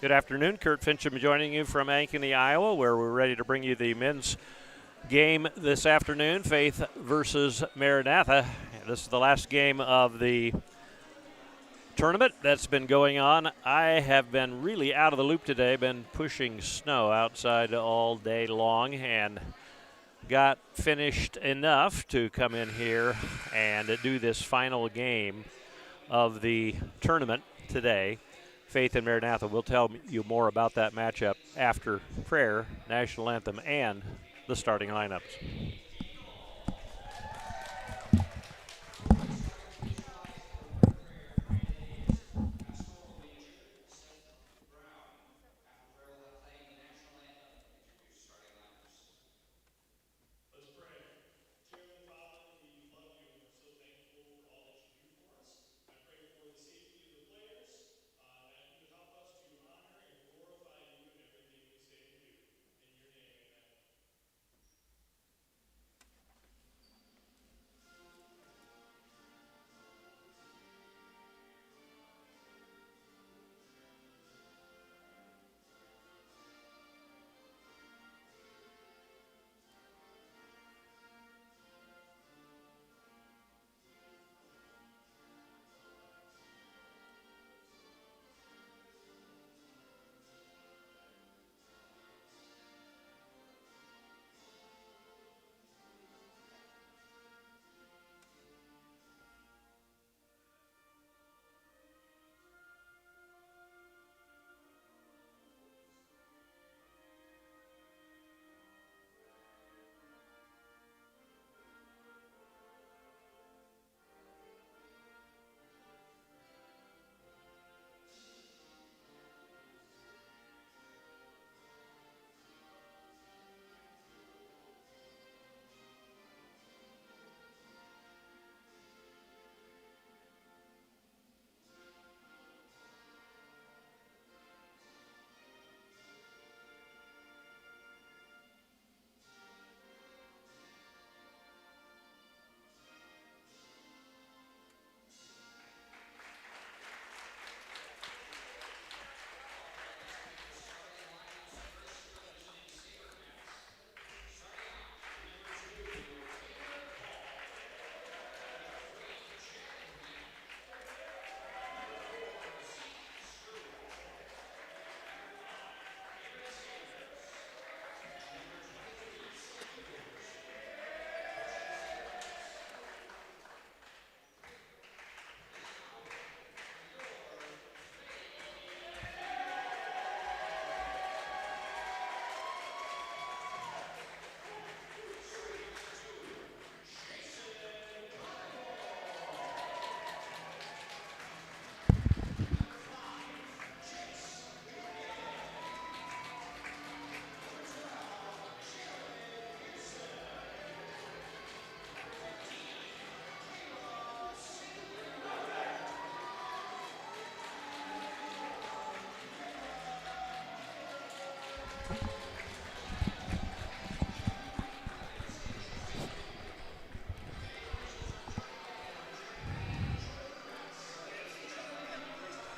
Good afternoon. Kurt Fincham joining you from Ankeny, Iowa, where we're ready to bring you the men's game this afternoon, Faith versus Maranatha. This is the last game of the tournament that's been going on. I have been really out of the loop today, been pushing snow outside all day long, and got finished enough to come in here and do this final game of the tournament today. Faith and Maranatha. We'll tell you more about that matchup after prayer, national anthem, and the starting lineups.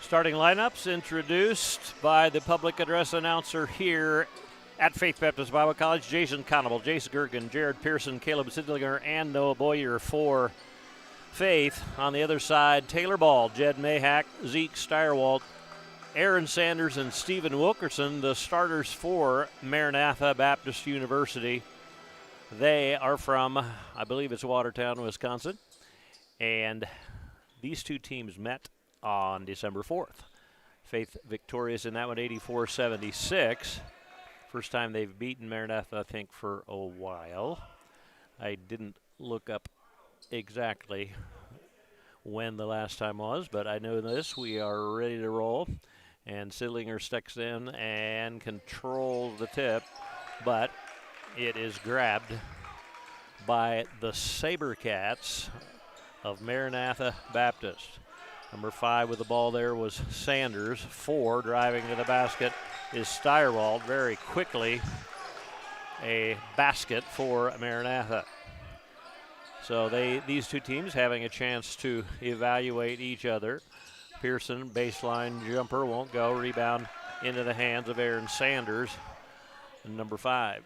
Starting lineups introduced by the public address announcer here at Faith Baptist Bible College. Jason Conable, Jace Gergen, Jared Pearson, Caleb Sidlinger, and Noah Boyer for Faith. On the other side, Taylor Ball, Jed Mayhack, Zeke Steyerwalt, Aaron Sanders, and Stephen Wilkerson, the starters for Maranatha Baptist University. They are from, I believe it's Watertown, Wisconsin. And these two teams met on December 4th. Faith victorious in that one, 84-76. First time they've beaten Maranatha, I think, for a while. I didn't look up exactly when the last time was, but I know this. We are ready to roll. And Sidlinger sticks in and controls the tip, but it is grabbed by the Sabercats of Maranatha Baptist. Number 5 with the ball there was Sanders. 4 driving to the basket is Steyerwald. Very quickly a basket for Maranatha. So these two teams having a chance to evaluate each other. Pearson, baseline jumper, won't go. Rebound into the hands of Aaron Sanders, number 5.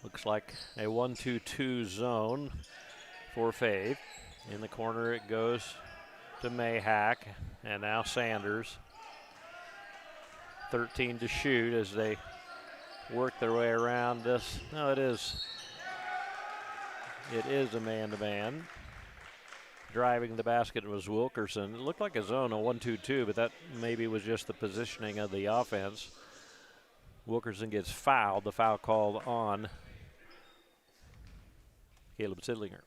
Looks like a 1-2-2 zone for Faith. In the corner it goes to Mayhack, and now Sanders. 13 to shoot as they work their way around this. No, it is a man-to-man. Driving the basket was Wilkerson. It looked like a zone, a 1-2-2, but that maybe was just the positioning of the offense. Wilkerson gets fouled. The foul called on Caleb Sidlinger.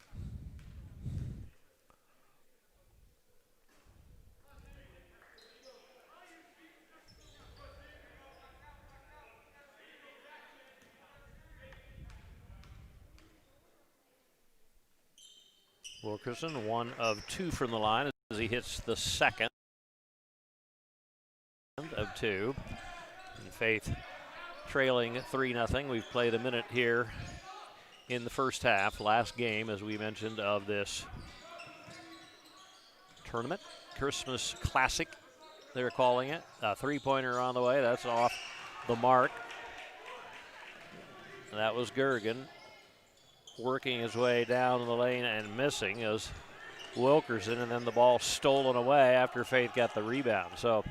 Wilkerson, 1 of 2 from the line as he hits the second of 2. And Faith trailing 3-0. We've played a minute here in the first half. Last game, as we mentioned, of this tournament. Christmas Classic, they're calling it. A 3-pointer on the way. That's off the mark. That was Gergen working his way down the lane and missing as Wilkerson, and then the ball stolen away after Faith got the rebound. So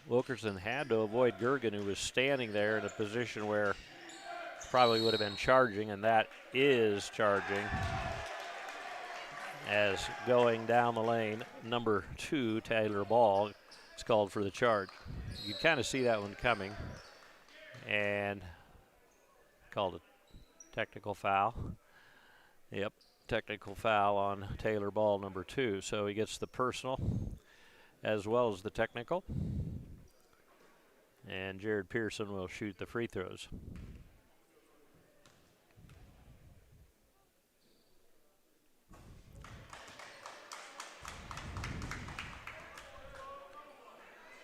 Wilkerson had to avoid Gergen, who was standing there in a position where probably would have been charging, and that is charging. As going down the lane, number 2, Taylor Ball, is called for the charge. You kind of see that one coming, and called a technical foul. Yep, technical foul on Taylor Ball, number 2. So he gets the personal as well as the technical. And Jared Pearson will shoot the free throws.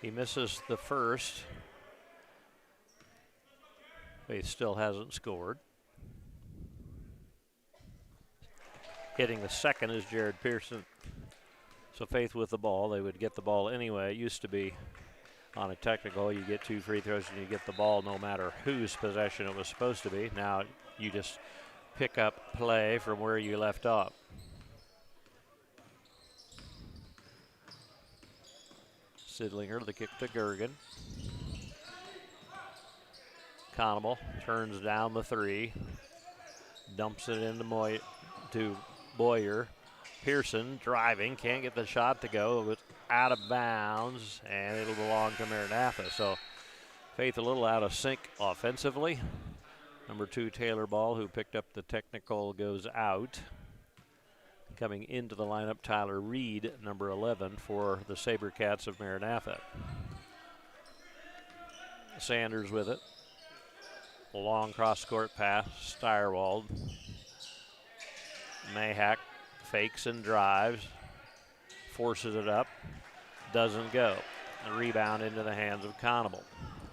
He misses the first. Faith still hasn't scored. Hitting the second is Jared Pearson. So Faith with the ball. They would get the ball anyway. It used to be on a technical, you get 2 free throws and you get the ball no matter whose possession it was supposed to be. Now you just pick up play from where you left off. Sidlinger, the kick to Gergen. Conable turns down the 3. Dumps it into Boyer. Pearson driving, can't get the shot to go. It's out of bounds, and it'll belong to Maranatha. So Faith a little out of sync offensively. Number 2, Taylor Ball, who picked up the technical, goes out. Coming into the lineup, Tyler Reed, number 11, for the SaberCats of Maranatha. Sanders with it. A long cross-court pass, Steyerwald. Mayhack fakes and drives, forces it up, doesn't go. A rebound into the hands of Conable.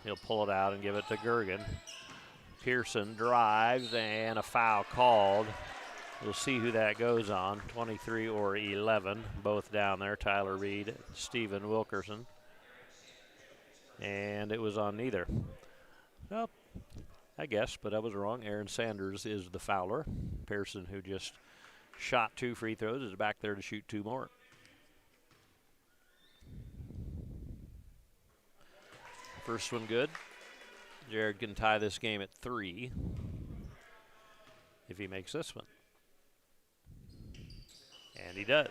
He'll pull it out and give it to Gergen. Pearson drives, and a foul called. We'll see who that goes on, 23 or 11, both down there, Tyler Reed, Stephen Wilkerson. And it was on neither. Well, I guess, but I was wrong. Aaron Sanders is the fouler. Pearson, who just shot 2 free throws, is back there to shoot 2 more. First one good. Jared can tie this game at 3 if he makes this one. And he does.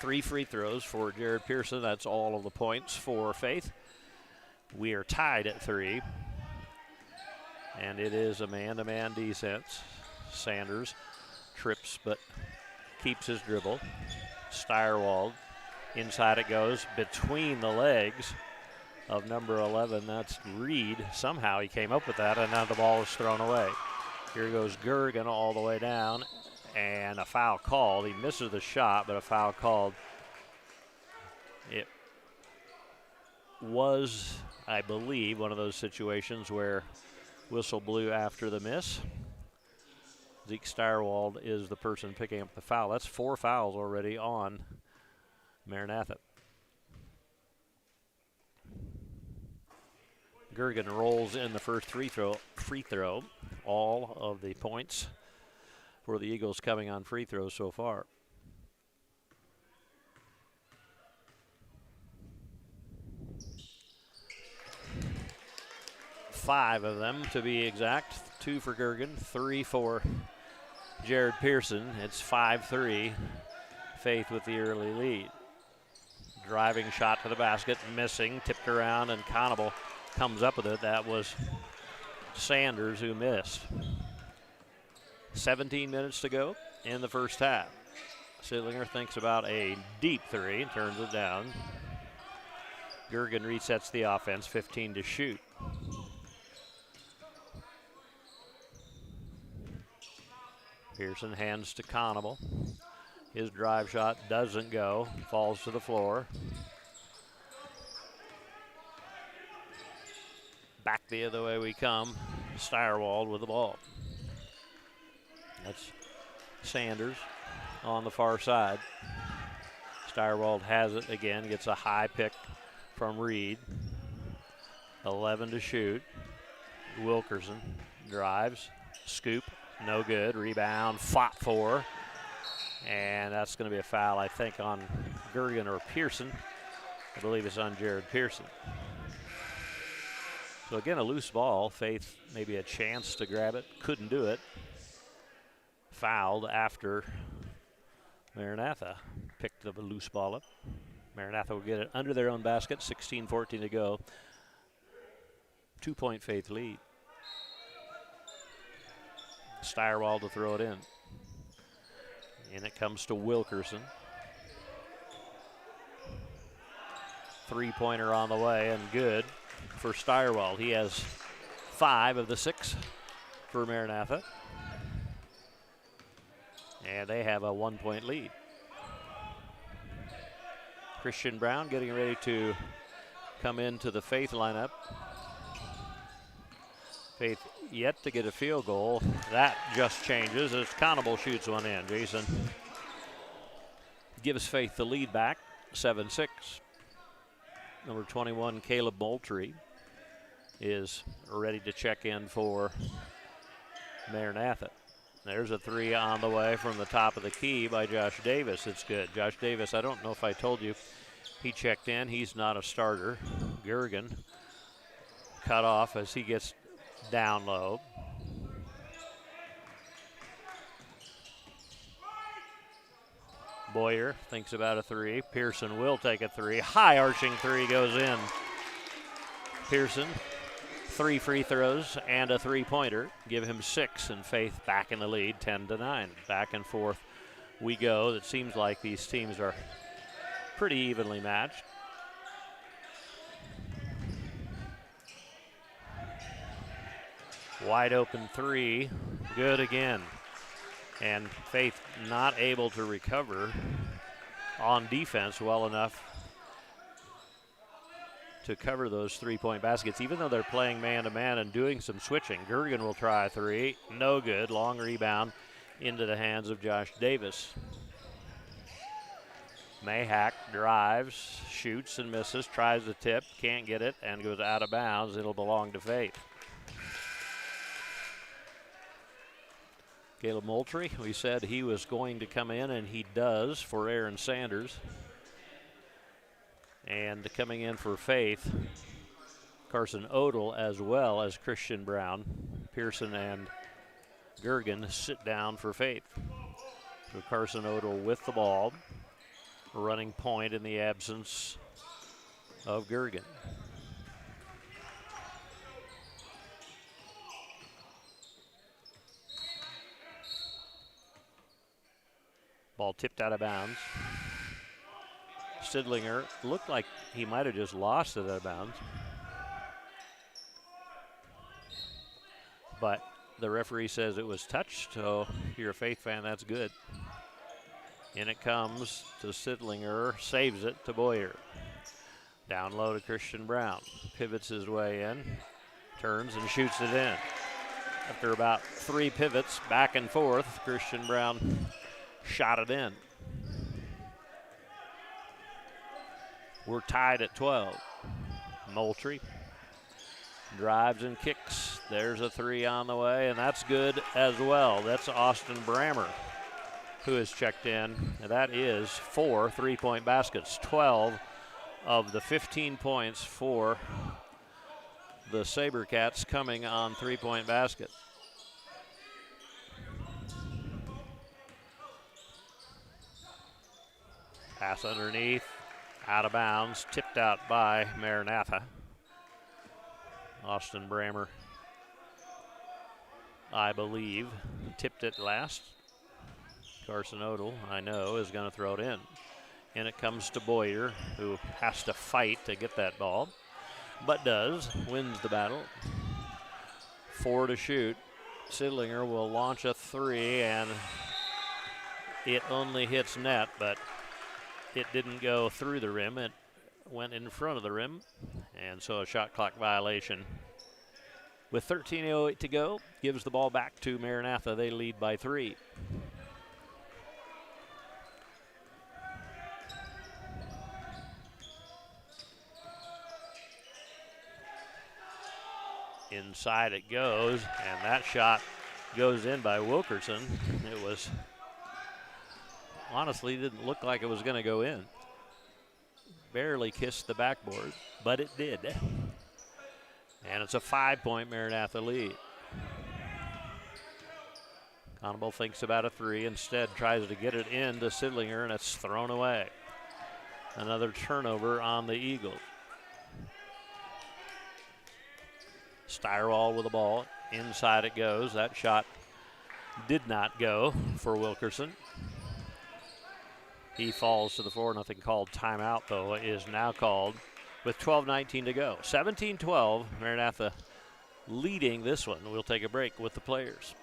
3 free throws for Jared Pearson. That's all of the points for Faith. We are tied at 3. And it is a man-to-man defense. Sanders trips but keeps his dribble. Steyerwald, inside it goes, between the legs of number 11. That's Reed. Somehow he came up with that, and now the ball is thrown away. Here goes Gergen all the way down, and a foul called. He misses the shot, but a foul called. It was, I believe, one of those situations where whistle blew after the miss. Zeke Steyerwald is the person picking up the foul. That's 4 fouls already on Maranatha. Gergen rolls in the first free throw. All of the points for the Eagles coming on free throws so far. Five of them to be exact. 2 for Gergen, 3 for Jared Pearson. It's 5-3. Faith with the early lead. Driving shot to the basket, missing, tipped around, and Conable comes up with it. That was Sanders who missed. 17 minutes to go in the first half. Sidlinger thinks about a deep three and turns it down. Gergen resets the offense, 15 to shoot. Pearson hands to Conable. His drive shot doesn't go, falls to the floor. Back the other way we come. Steyerwald with the ball. That's Sanders on the far side. Steyerwald has it again, gets a high pick from Reed. 11 to shoot. Wilkerson drives, scoop, no good. Rebound, fought for. And that's going to be a foul, I think, on Gergen or Pearson. I believe it's on Jared Pearson. So again, a loose ball. Faith maybe a chance to grab it, couldn't do it. Fouled after Maranatha picked the loose ball up. Maranatha will get it under their own basket, 16-14 to go. 2-point Faith lead. Steyerwald to throw it in. And it comes to Wilkerson. Three-pointer on the way and good for Steyerwald. He has 5 of the 6 for Maranatha. And they have a 1-point lead. Christian Brown getting ready to come into the Faith lineup. Faith yet to get a field goal. That just changes as Conable shoots one in. Jason gives Faith the lead back, 7-6. Number 21, Caleb Moultrie, is ready to check in for Maranatha. There's a three on the way from the top of the key by Josh Davis. It's good. Josh Davis, I don't know if I told you, he checked in. He's not a starter. Gergen cut off as he gets down low. Boyer thinks about a three. Pearson will take a three. High arching three goes in. Pearson, 3 free throws and a three-pointer. Give him 6 and Faith back in the lead, 10-9. Back and forth we go. It seems like these teams are pretty evenly matched. Wide open three, good again. And Faith not able to recover on defense well enough to cover those three-point baskets, even though they're playing man-to-man and doing some switching. Gergen will try a three, no good. Long rebound into the hands of Josh Davis. Mayhack drives, shoots and misses, tries the tip, can't get it, and goes out of bounds. It'll belong to Faith. Caleb Moultrie, we said he was going to come in, and he does for Aaron Sanders. And coming in for Faith, Carson Odell as well as Christian Brown. Pearson and Gergen sit down for Faith. So Carson Odell with the ball, running point in the absence of Gergen. Ball tipped out of bounds. Sidlinger looked like he might have just lost it out of bounds. But the referee says it was touched, so if you're a Faith fan, that's good. In it comes to Sidlinger, saves it to Boyer. Down low to Christian Brown. Pivots his way in, turns and shoots it in. After about 3 pivots, back and forth, Christian Brown shot it in. We're tied at 12. Moultrie Drives and kicks. There's a three on the way, and that's good as well. That's Austin Brammer who has checked in. And that is 4 3-point baskets. 12 of the 15 points for the SaberCats coming on 3-point basket. Pass underneath, out of bounds, tipped out by Maranatha. Austin Brammer, I believe, tipped it last. Carson Odell, I know, is going to throw it in. And it comes to Boyer, who has to fight to get that ball, but does, wins the battle. 4 to shoot. Sidlinger will launch a three, and it only hits net, but it didn't go through the rim. It went in front of the rim, and so a shot clock violation. With 13:08 to go, gives the ball back to Maranatha. They lead by 3. Inside it goes, and that shot goes in by Wilkerson. It was, honestly, didn't look like it was going to go in. Barely kissed the backboard, but it did. And it's a 5-point Maranatha lead. Conable thinks about a three, instead tries to get it into Sidlinger, and it's thrown away. Another turnover on the Eagles. Styrwall with the ball. Inside it goes. That shot did not go for Wilkerson. He falls to the floor. Nothing called. Timeout, though, is now called with 12:19 to go. 17-12. Maranatha leading this one. We'll take a break with the players.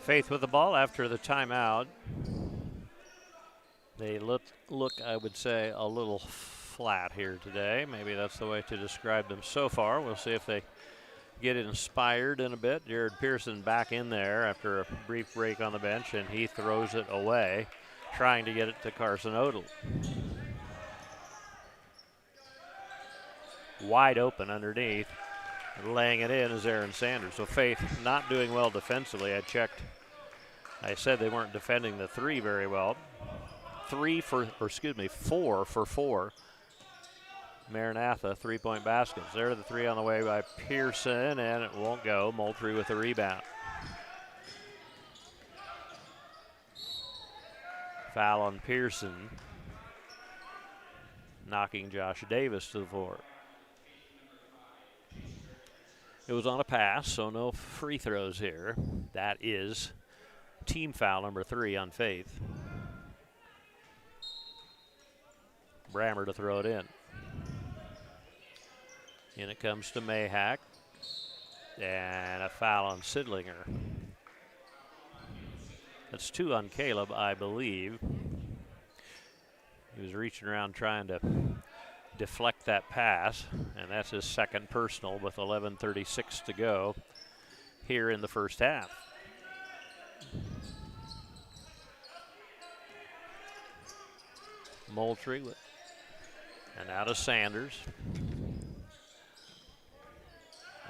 Faith with the ball after the timeout. They look, I would say, a little flat here today. Maybe that's the way to describe them so far. We'll see if they get inspired in a bit. Jared Pearson back in there after a brief break on the bench, and he throws it away, trying to get it to Carson Odell. Wide open underneath. Laying it in is Aaron Sanders. So Faith not doing well defensively. I said they weren't defending the three very well. 4 for 4. Maranatha 3-point baskets. There the three on the way by Pearson, and it won't go. Moultrie with the rebound. Foul on Pearson, knocking Josh Davis to the floor. It was on a pass, so no free throws here. That is team foul number 3 on Faith. Brammer to throw it in. And it comes to Mayhack. And a foul on Sidlinger. That's 2 on Caleb, I believe. He was reaching around trying to deflect that pass, and that's his second personal with 11:36 to go here in the first half. Moultrie with, and now to Sanders.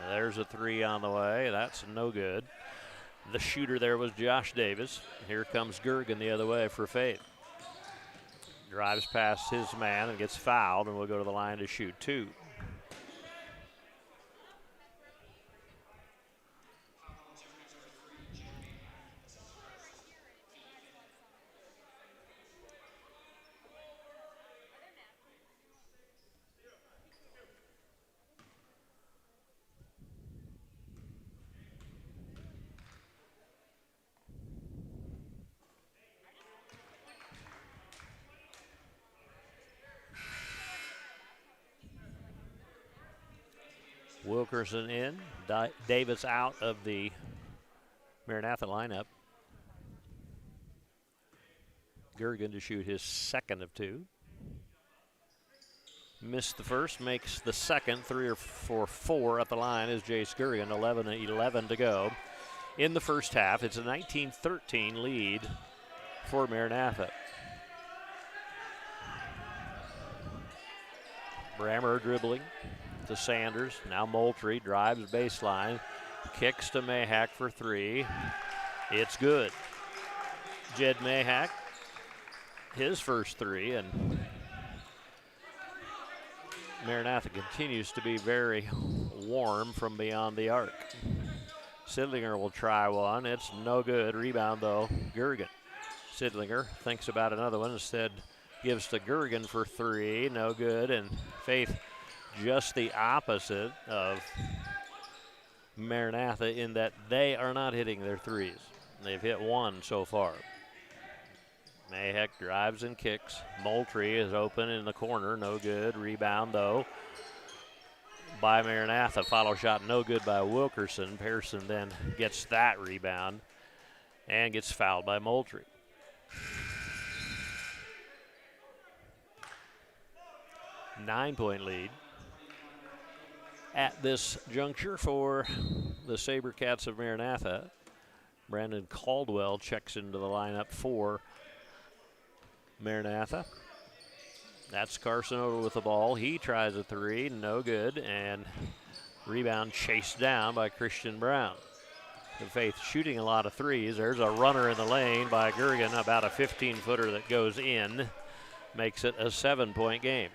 There's a three on the way. That's no good. The shooter there was Josh Davis. Here comes Gergen the other way for Faith. Drives past his man and gets fouled, and will go to the line to shoot two. Wilkerson in, Davis out of the Maranatha lineup. Gergen to shoot his second of two. Missed the first, makes the second, 3 for 4 at the line is Jace Gergen, 11:11 to go. In the first half, it's a 19-13 lead for Maranatha. Brammer dribbling to Sanders. Now Moultrie drives baseline, kicks to Mayhack for three. It's good. Jed Mayhack, his first three, and Maranatha continues to be very warm from beyond the arc. Sidlinger will try one. It's no good. Rebound, though, Gergen. Sidlinger thinks about another one. Instead, gives to Gergen for three. No good. And Faith just the opposite of Maranatha in that they are not hitting their threes. They've hit one so far. Mayheck drives and kicks. Moultrie is open in the corner. No good. Rebound, though, by Maranatha. Follow shot no good by Wilkerson. Pearson then gets that rebound and gets fouled by Moultrie. Nine-point lead at this juncture for the SaberCats of Maranatha. Brandon Caldwell checks into the lineup for Maranatha. That's Carson over with the ball. He tries a three, no good, and rebound chased down by Christian Brown. The Faith shooting a lot of threes. There's a runner in the lane by Gergen, about a 15-footer that goes in, makes it a 7-point game.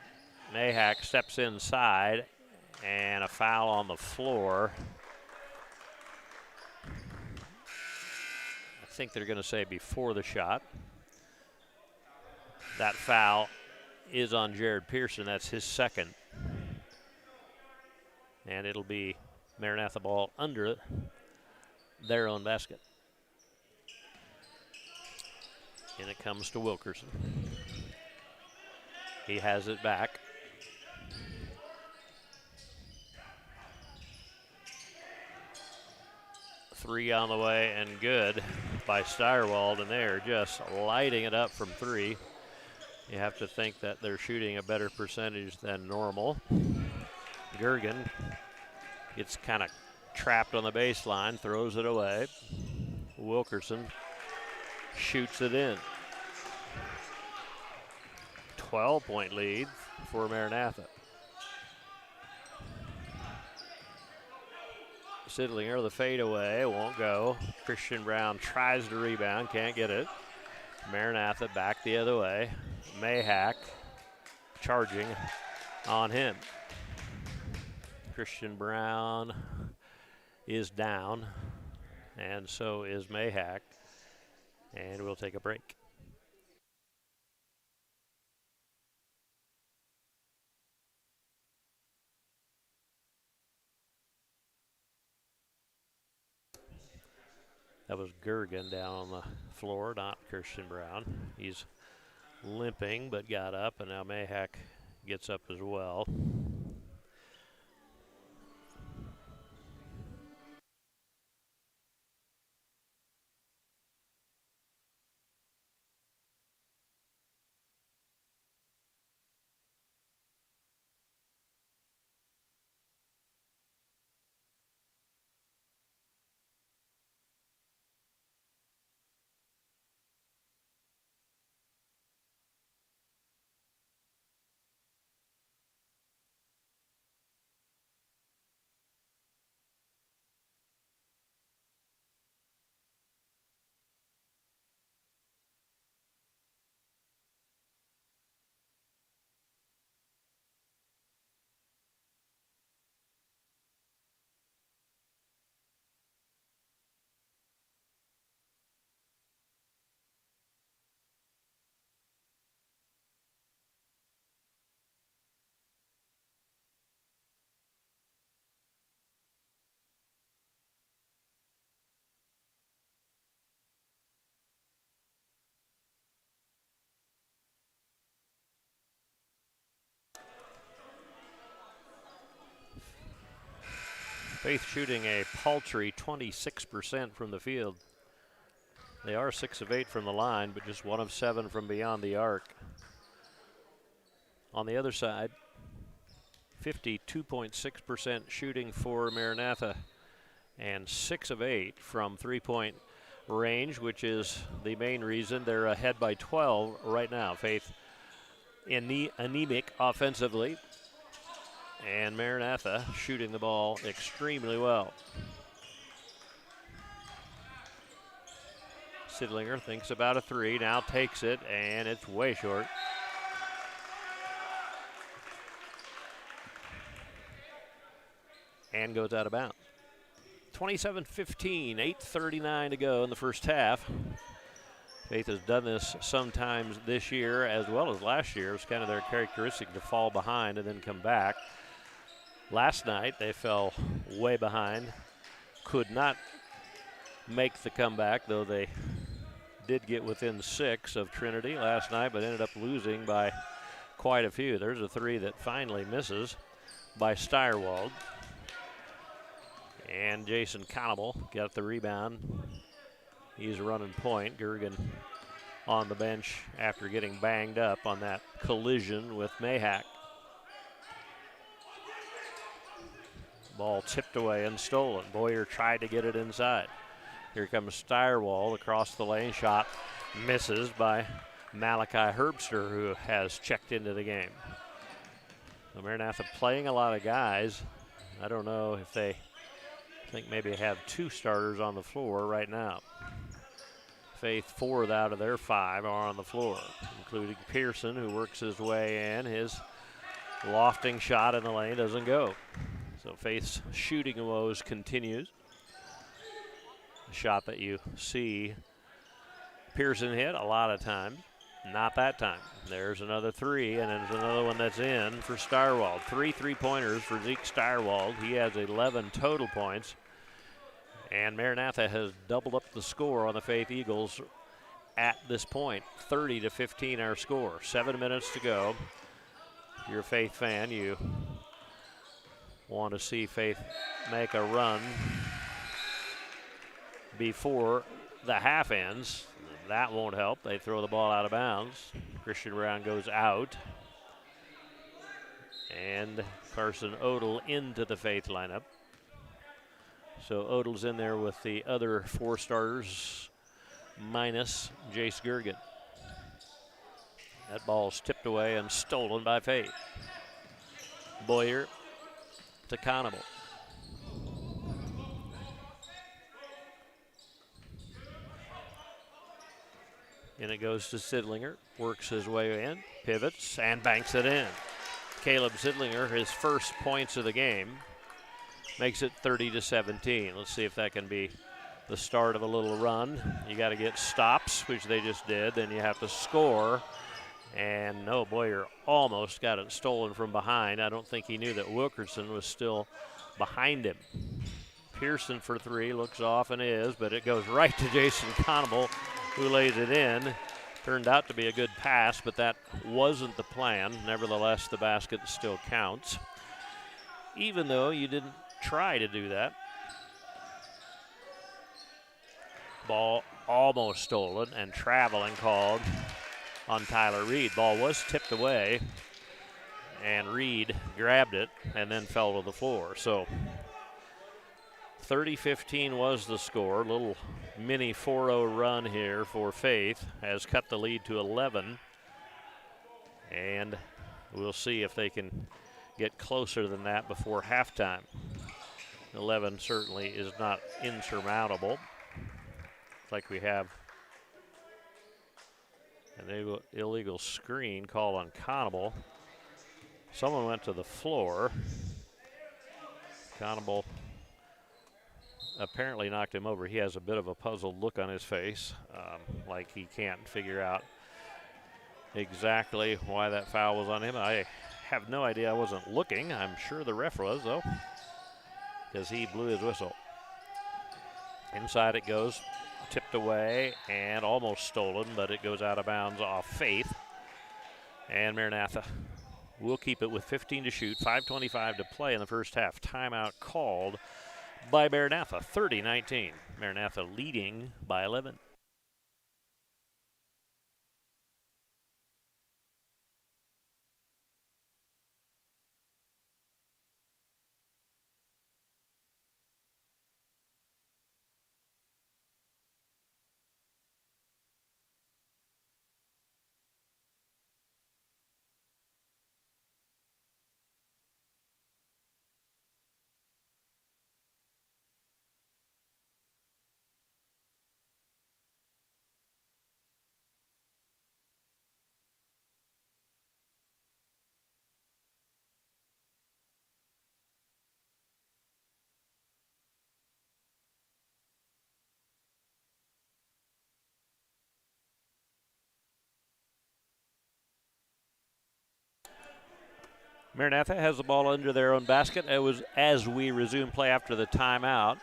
Mayhack steps inside, and a foul on the floor. I think they're going to say before the shot. That foul is on Jared Pearson. That's his second. And it'll be Maranatha ball under their own basket. And it comes to Wilkerson. He has it back. Three on the way and good by Steyerwald, and they're just lighting it up from three. You have to think that they're shooting a better percentage than normal. Gergen gets kind of trapped on the baseline, throws it away. Wilkerson shoots it in. 12-point lead for Maranatha. Sidlinger, the fadeaway, won't go. Christian Brown tries to rebound, can't get it. Maranatha back the other way. Mayhack charging on him. Christian Brown is down, and so is Mayhack. And we'll take a break. That was Gergen down on the floor, not Christian Brown. He's limping, but got up, and now Mayhack gets up as well. Faith shooting a paltry 26% from the field. They are 6 of 8 from the line, but just 1 of 7 from beyond the arc. On the other side, 52.6% shooting for Maranatha and 6 of 8 from three-point range, which is the main reason they're ahead by 12 right now. Faith anemic offensively, and Maranatha shooting the ball extremely well. Sidlinger thinks about a three, now takes it, and it's way short. And goes out of bounds. 27-15, 8:39 to go in the first half. Faith has done this sometimes this year as well as last year. It's kind of their characteristic to fall behind and then come back. Last night they fell way behind, could not make the comeback, though they did get within 6 of Trinity last night, but ended up losing by quite a few. There's a three that finally misses by Steyerwald. And Jason Connable got the rebound. He's running point. Gergen on the bench after getting banged up on that collision with Mayhack. Ball tipped away and stolen. Boyer tried to get it inside. Here comes Steyerwald across the lane. Shot misses by Malachi Herbster, who has checked into the game. So Maranatha playing a lot of guys. I don't know if they think maybe have 2 starters on the floor right now. Faith 4 out of their 5 are on the floor, including Pearson, who works his way in. His lofting shot in the lane doesn't go. So Faith's shooting woes continues. A shot that you see Pearson hit a lot of times. Not that time. There's another three, and there's another one that's in for Steyerwald. 3 3-pointers for Zeke Steyerwald. He has 11 total points. And Maranatha has doubled up the score on the Faith Eagles at this point. 30-15 our score. 7 minutes to go. If you're a Faith fan, you want to see Faith make a run before the half ends. That won't help. They throw the ball out of bounds. Christian Brown goes out. And Carson Odell into the Faith lineup. So Odell's in there with the other 4 starters minus Jace Gergen. That ball's tipped away and stolen by Faith. Boyer to Connable. And it goes to Sidlinger, works his way in, pivots, and banks it in. Caleb Sidlinger, his first points of the game, makes it 30-17. Let's see if that can be the start of a little run. You got to get stops, which they just did. Then you have to score. And no, Boyer almost got it stolen from behind. I don't think he knew that Wilkerson was still behind him. Pearson for 3, looks off and is, but it goes right to Jason Connable, who lays it in. Turned out to be a good pass, but that wasn't the plan. Nevertheless, the basket still counts, even though you didn't try to do that. Ball almost stolen and traveling called on Tyler Reed. Ball was tipped away, and Reed grabbed it and then fell to the floor. So 30-15 was the score. Little mini 4-0 run here for Faith has cut the lead to 11. And we'll see if they can get closer than that before halftime. 11 certainly is not insurmountable. It's like we have an illegal screen called on Connable. Someone went to the floor. Connable apparently knocked him over. He has a bit of a puzzled look on his face, like he can't figure out exactly why that foul was on him. I have no idea. I wasn't looking. I'm sure the ref was, though, because he blew his whistle. Inside it goes, tipped away and almost stolen, but it goes out of bounds off Faith. And Maranatha will keep it with 15 to shoot, 5:25 to play in the first half. Timeout called by Maranatha, 30-19. Maranatha leading by 11. Maranatha has the ball under their own basket. It was as we resume play after the timeout.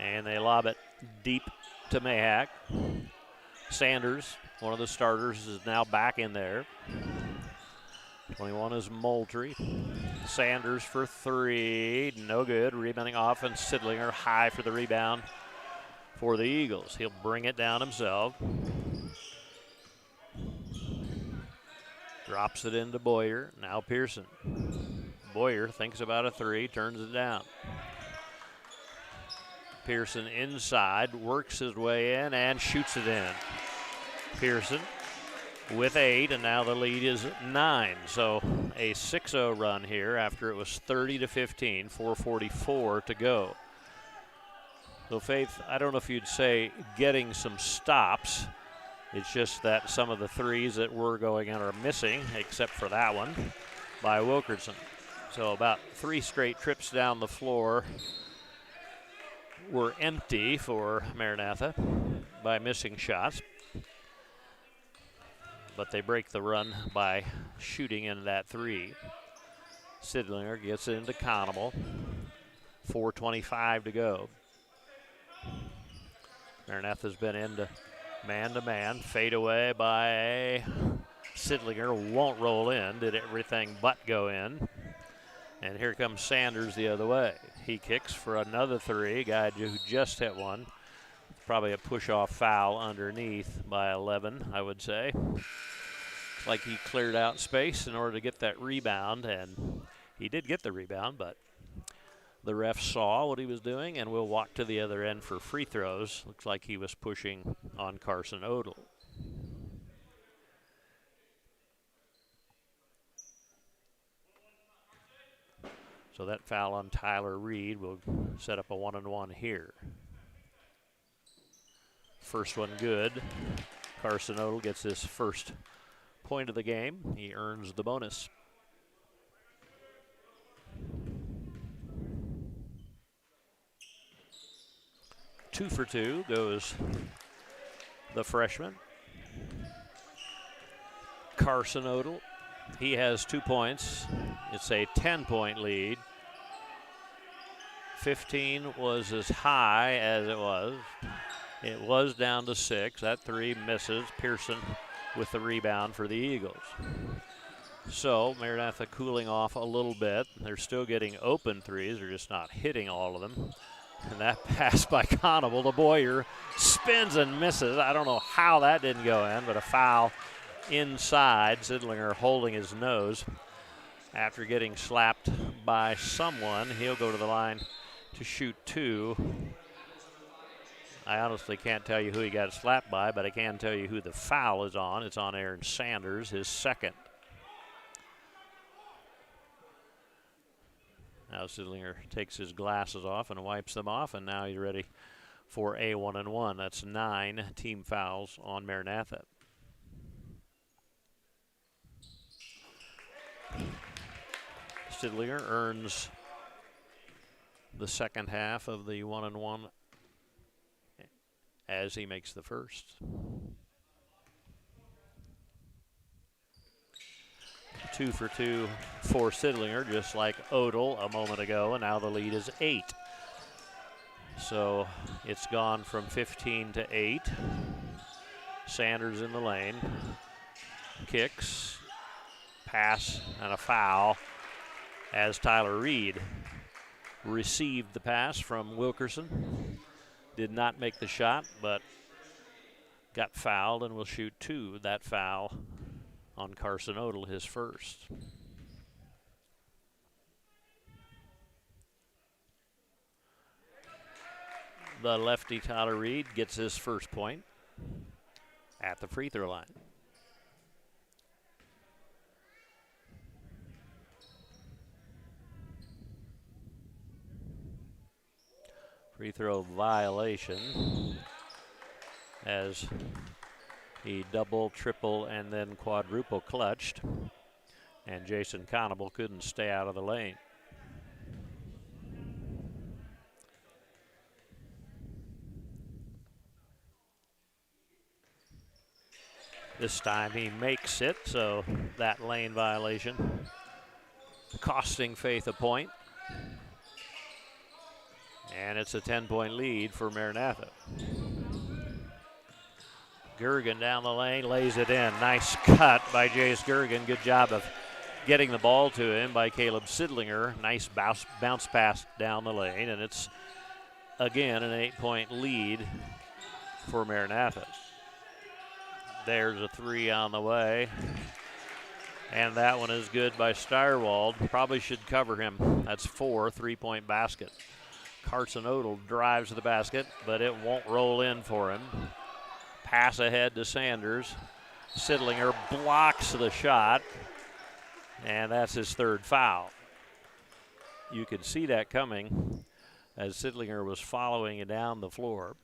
And they lob it deep to Mayhack. Sanders, one of the starters, is now back in there. 21 is Moultrie. Sanders for three, no good. Rebounding off, and Sidlinger high for the rebound for the Eagles. He'll bring it down himself. Drops it into Boyer. Now Pearson. Boyer thinks about a three, turns it down. Pearson inside, works his way in, and shoots it in. Pearson with 8, and now the lead is 9. So a 6-0 run here after it was 30-15, 4:44 to go. So Faith, I don't know if you'd say getting some stops. It's just that some of the threes that were going in are missing, except for that one by Wilkerson. So about 3 straight trips down the floor were empty for Maranatha by missing shots. But they break the run by shooting in that 3. Sidlinger gets it into Conable. 4:25 to go. Maranatha's been into man-to-man. Fade away by Sidlinger. Won't roll in. Did everything but go in. And here comes Sanders the other way. He kicks for another 3. Guy who just hit one. Probably a push-off foul underneath by 11, I would say. Like he cleared out space in order to get that rebound, and he did get the rebound, but the ref saw what he was doing and will walk to the other end for free throws. Looks like he was pushing on Carson Odell. So that foul on Tyler Reed will set up a 1-and-1 here. First one good. Carson Odell gets his first point of the game. He earns the bonus. Two for two goes the freshman. Carson Odell, he has 2 points. It's a 10-point lead. 15 was as high as it was. It was down to 6. That 3 misses. Pearson with the rebound for the Eagles. So Maranatha cooling off a little bit. They're still getting open threes. They're just not hitting all of them. And that pass by Conable to Boyer spins and misses. I don't know how that didn't go in, but a foul inside. Sidlinger holding his nose. After getting slapped by someone, he'll go to the line to shoot 2. I honestly can't tell you who he got slapped by, but I can tell you who the foul is on. It's on Aaron Sanders, his second. Now Sidlinger takes his glasses off and wipes them off, and now he's ready for a 1-and-1. That's 9 team fouls on Maranatha. Sidlinger earns the second half of the 1-and-1 as he makes the first. 2 for 2 for Sidlinger, just like Odell a moment ago, and now the lead is 8. So it's gone from 15 to 8. Sanders in the lane. Kicks, pass, and a foul as Tyler Reed received the pass from Wilkerson. Did not make the shot, but got fouled and will shoot two. That foul on Carson Odell, his first. The lefty Tyler Reed gets his first point at the free throw line. Free throw violation as he double, triple, and then quadruple clutched, and Jason Conable couldn't stay out of the lane. This time he makes it, so that lane violation costing Faith a point. And it's a 10-point lead for Maranatha. Gergen down the lane, lays it in. Nice cut by Jace Gergen. Good job of getting the ball to him by Caleb Sidlinger. Nice bounce pass down the lane, and it's, again, an 8-point lead for Maranatha. There's a three on the way, and that one is good by Steyerwald. Probably should cover him. That's 4, 3-point basket. Carson Odell drives to the basket, but it won't roll in for him. Pass ahead to Sanders. Sidlinger blocks the shot, and that's his third foul. You could see that coming as Sidlinger was following it down the floor.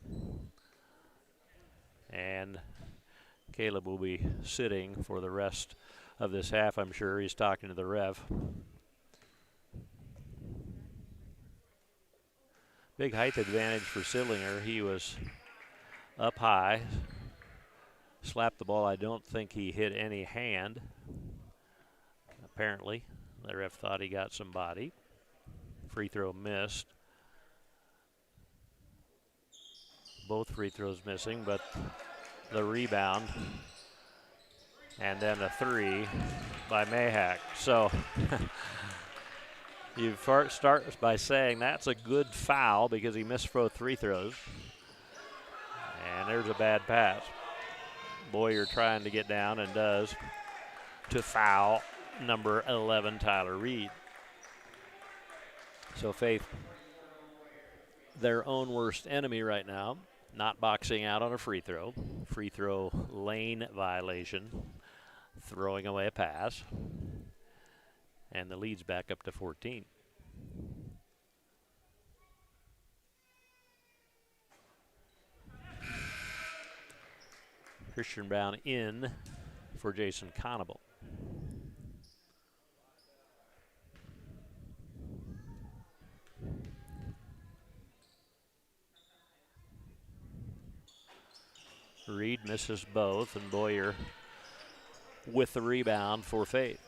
And Caleb will be sitting for the rest of this half, I'm sure. He's talking to the ref. Big height advantage for Sidlinger. He was up high, slapped the ball. I don't think he hit any hand. Apparently, the ref thought he got some body. Free throw missed. Both free throws missing, but the rebound, and then a three by Mayhack. So you start by saying that's a good foul because he missed both free throws. And there's a bad pass. Boyer trying to get down and does to foul number 11, Tyler Reed. So Faith, their own worst enemy right now, not boxing out on a free throw. Free throw lane violation, throwing away a pass. And the lead's back up to 14. Christian Brown in for Jason Conable. Reed misses both, and Boyer with the rebound for Faith.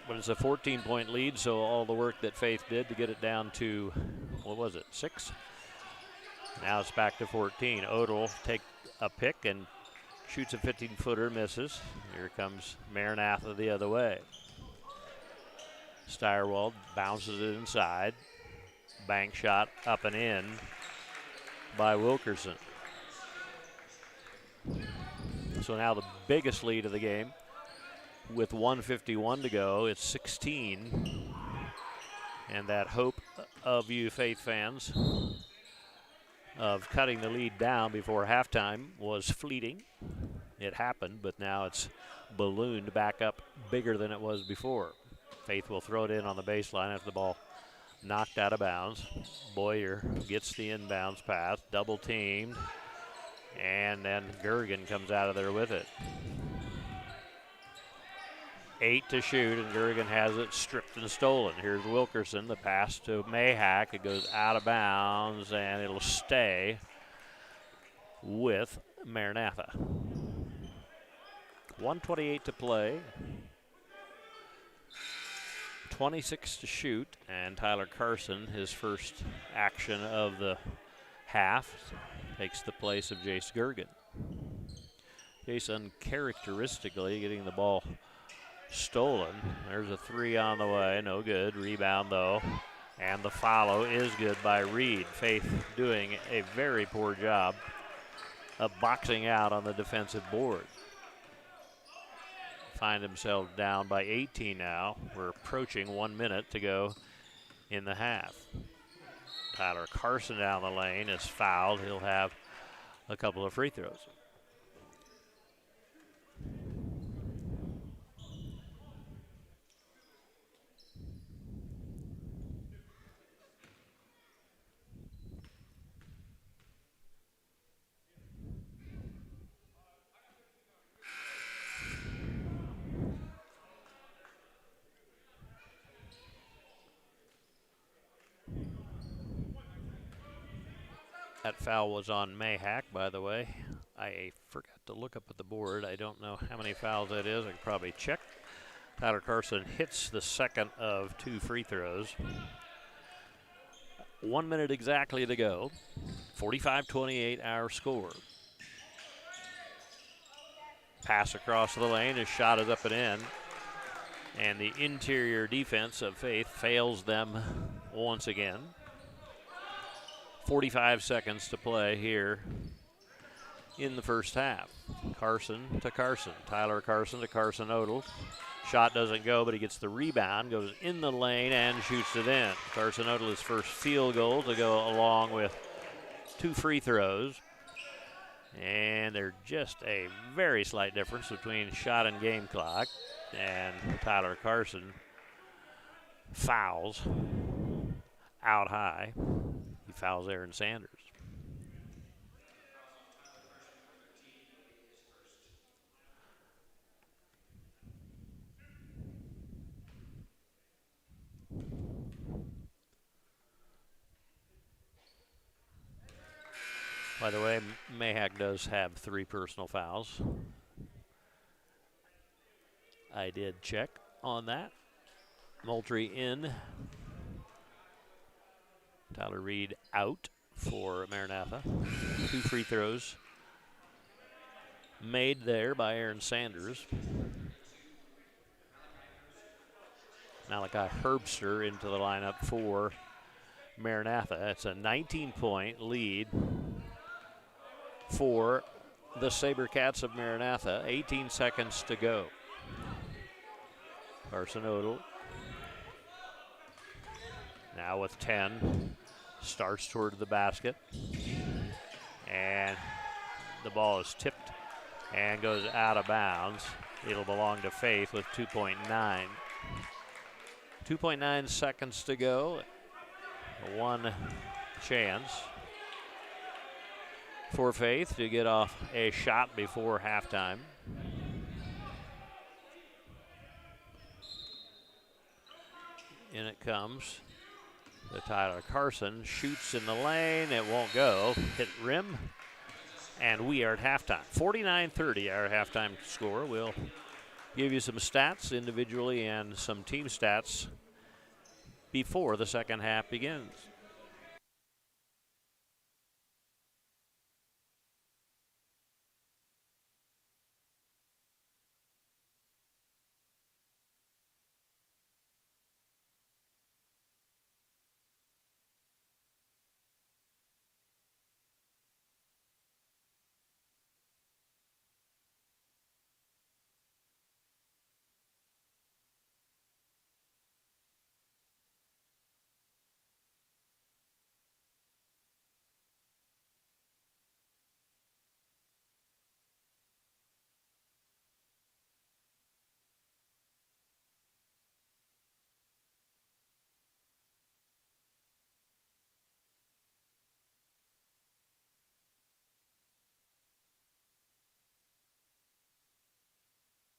But it's a 14-point lead, so all the work that Faith did to get it down to, what was it, 6? Now it's back to 14. Odell take a pick and shoots a 15-footer, misses. Here comes Maranatha the other way. Steyerwald bounces it inside. Bank shot up and in by Wilkerson. So now the biggest lead of the game with 1:51 to go. It's 16. And that hope of you Faith fans of cutting the lead down before halftime was fleeting. It happened, but now it's ballooned back up bigger than it was before. Faith will throw it in on the baseline after the ball knocked out of bounds. Boyer gets the inbounds pass, double teamed, and then Gergen comes out of there with it. 8 to shoot, and Gergen has it stripped and stolen. Here's Wilkerson, the pass to Mayhack. It goes out of bounds, and it'll stay with Maranatha. 1:28 to play. 26 to shoot, and Tyler Carson, his first action of the half, takes the place of Jace Gergen. Jace uncharacteristically getting the ball stolen. There's a three on the way, no good. Rebound though, And the follow is good by Reed. Faith doing a very poor job of boxing out on the defensive board. Find themselves down by 18 now. We're approaching 1 minute to go in the half. Tyler Carson down the lane is fouled. He'll have a couple of free throws. That foul was on Mayhack, by the way. I forgot to look up at the board. I don't know how many fouls that is. I can probably check. Tyler Carson hits the second of 2 free throws. 1 minute exactly to go. 45-28 our score. Pass across the lane. His shot is up and in. And the interior defense of Faith fails them once again. 45 seconds to play here in the first half. Carson to Carson. Tyler Carson to Carson Odell. Shot doesn't go, but he gets the rebound, goes in the lane, and shoots it in. Carson Odell his first field goal to go along with 2 free throws. And there's just a very slight difference between shot and game clock. And Tyler Carson fouls out high. He fouls Aaron Sanders. By the way, Mayhack does have 3 personal fouls. I did check on that. Moultrie in. Tyler Reed out for Maranatha. 2 free throws made there by Aaron Sanders. Malachi Herbster into the lineup for Maranatha. That's a 19-point lead for the SaberCats of Maranatha. 18 seconds to go. Carson Odell now with 10. Starts toward the basket. And the ball is tipped and goes out of bounds. It'll belong to Faith with 2.9. 2.9 seconds to go. One chance for Faith to get off a shot before halftime. In it comes. The Tyler Carson shoots in the lane. It won't go. Hit rim. And we are at halftime. 49-30 our halftime score. We'll give you some stats individually and some team stats before the second half begins.